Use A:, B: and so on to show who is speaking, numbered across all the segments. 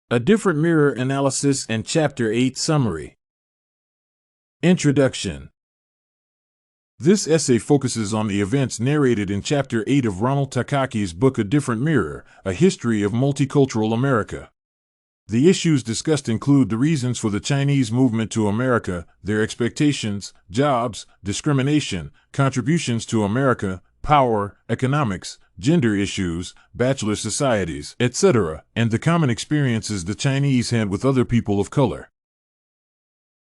A: A Different Mirror Analysis and Chapter 8 Summary. Introduction. This essay focuses on the events narrated in Chapter 8 of Ronald Takaki's book A Different Mirror, A History of Multicultural America. The issues discussed include the reasons for the Chinese movement to America, their expectations, jobs, discrimination, contributions to America, power, economics, gender issues, bachelor societies, etc., and the common experiences the Chinese had with other people of color.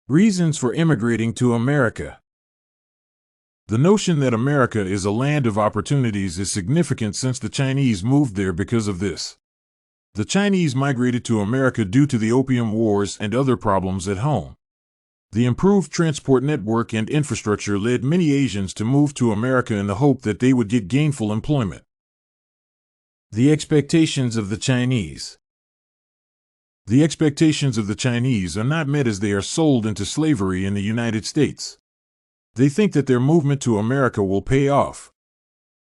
A: Reasons for immigrating to America. The notion that America is a land of opportunities is significant since the Chinese moved there because of this. The Chinese migrated to America due to the Opium Wars and other problems at home. The improved transport network and infrastructure led many Asians to move to America in the hope that they would get gainful employment. The expectations of the Chinese. The expectations of the Chinese are not met as they are sold into slavery in the United States. They think that their movement to America will pay off.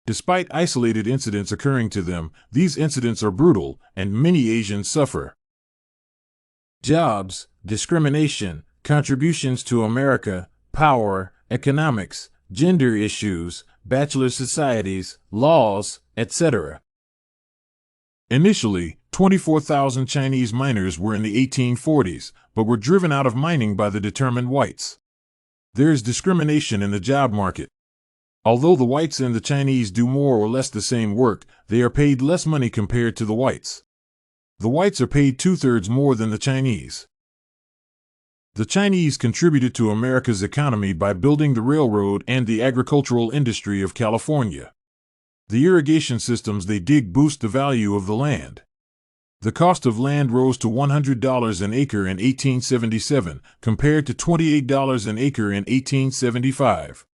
A: Despite isolated incidents occurring to them, these incidents are brutal, and many Asians suffer. Jobs, discrimination, contributions to America, power, economics, gender issues, bachelor societies, laws, etc. Initially, 24,000 Chinese miners were in the 1840s, but were driven out of mining by the determined whites. There is discrimination in the job market. Although the whites and the Chinese do more or less the same work, they are paid less money compared to the whites. The whites are paid 2/3 more than the Chinese. The Chinese contributed to America's economy by building the railroad and the agricultural industry of California. The irrigation systems they dig boost the value of the land. The cost of land rose to $100 an acre in 1877, compared to $28 an acre in 1875.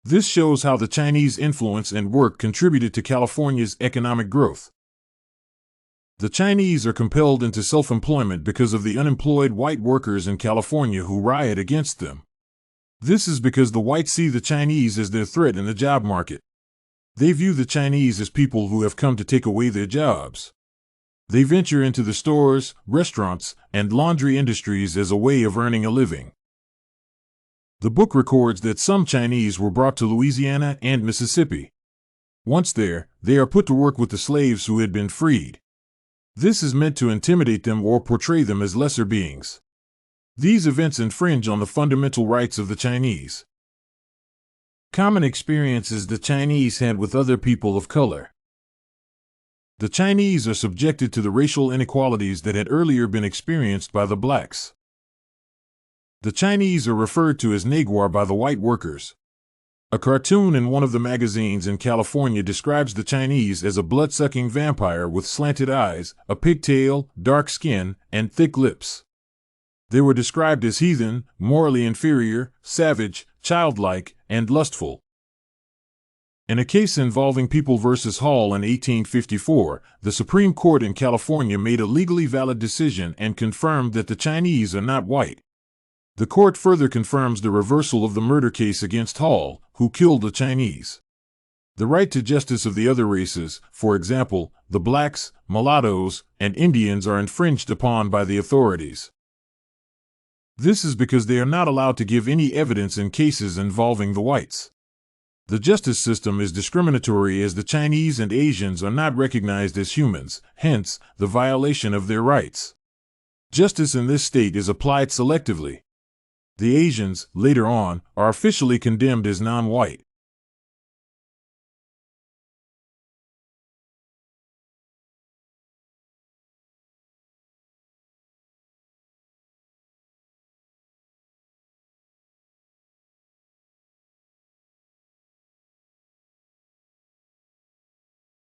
A: This shows how the Chinese influence and work contributed to California's economic growth. The Chinese are compelled into self-employment because of the unemployed white workers in California who riot against them. This is because the whites see the Chinese as their threat in the job market. They view the Chinese as people who have come to take away their jobs. They venture into the stores, restaurants, and laundry industries as a way of earning a living. The book records that some Chinese were brought to Louisiana and Mississippi. Once there, they are put to work with the slaves who had been freed. This is meant to intimidate them or portray them as lesser beings. These events infringe on the fundamental rights of the Chinese. Common experiences the Chinese had with other people of color. The Chinese are subjected to the racial inequalities that had earlier been experienced by the blacks. The Chinese are referred to as Neguar by the white workers. A cartoon in one of the magazines in California describes the Chinese as a blood-sucking vampire with slanted eyes, a pigtail, dark skin, and thick lips. They were described as heathen, morally inferior, savage, childlike, and lustful. In a case involving People v. Hall in 1854, the Supreme Court in California made a legally valid decision and confirmed that the Chinese are not white. The court further confirms the reversal of the murder case against Hall, who killed the Chinese. The right to justice of the other races, for example, the blacks, mulattoes, and Indians, are infringed upon by the authorities. This is because they are not allowed to give any evidence in cases involving the whites. The justice system is discriminatory as the Chinese and Asians are not recognized as humans, hence, the violation of their rights. Justice in this state is applied selectively. The Asians, later on, are officially condemned as non-white.